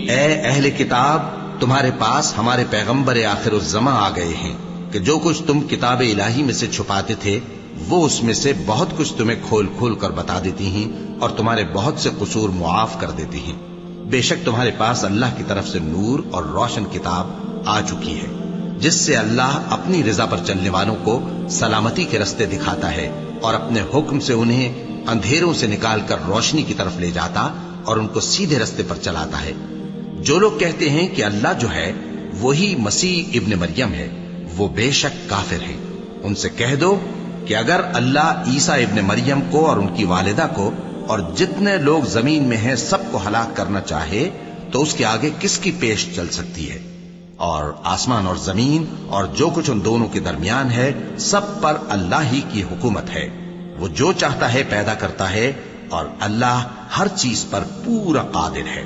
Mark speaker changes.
Speaker 1: اے اہل کتاب، تمہارے پاس ہمارے پیغمبر آخر الزماں آ گئے ہیں کہ جو کچھ تم کتاب الہی میں سے چھپاتے تھے وہ اس میں سے بہت کچھ تمہیں کھول کھول کر بتا دیتی ہیں اور تمہارے بہت سے قصور معاف کر دیتی ہیں۔ بے شک تمہارے پاس اللہ کی طرف سے نور اور روشن کتاب آ چکی ہے، جس سے اللہ اپنی رضا پر چلنے والوں کو سلامتی کے رستے دکھاتا ہے اور اپنے حکم سے انہیں اندھیروں سے نکال کر روشنی کی طرف لے جاتا اور ان کو سیدھے رستے پر چلاتا ہے۔ جو لوگ کہتے ہیں کہ اللہ جو ہے وہی مسیح ابن مریم ہے، وہ بے شک کافر ہیں۔ ان سے کہہ دو کہ اگر اللہ عیسیٰ ابن مریم کو اور ان کی والدہ کو اور جتنے لوگ زمین میں ہیں سب کو ہلاک کرنا چاہے تو اس کے آگے کس کی پیش چل سکتی ہے؟ اور آسمان اور زمین اور جو کچھ ان دونوں کے درمیان ہے سب پر اللہ ہی کی حکومت ہے۔ وہ جو چاہتا ہے پیدا کرتا ہے اور اللہ ہر چیز پر پورا قادر ہے۔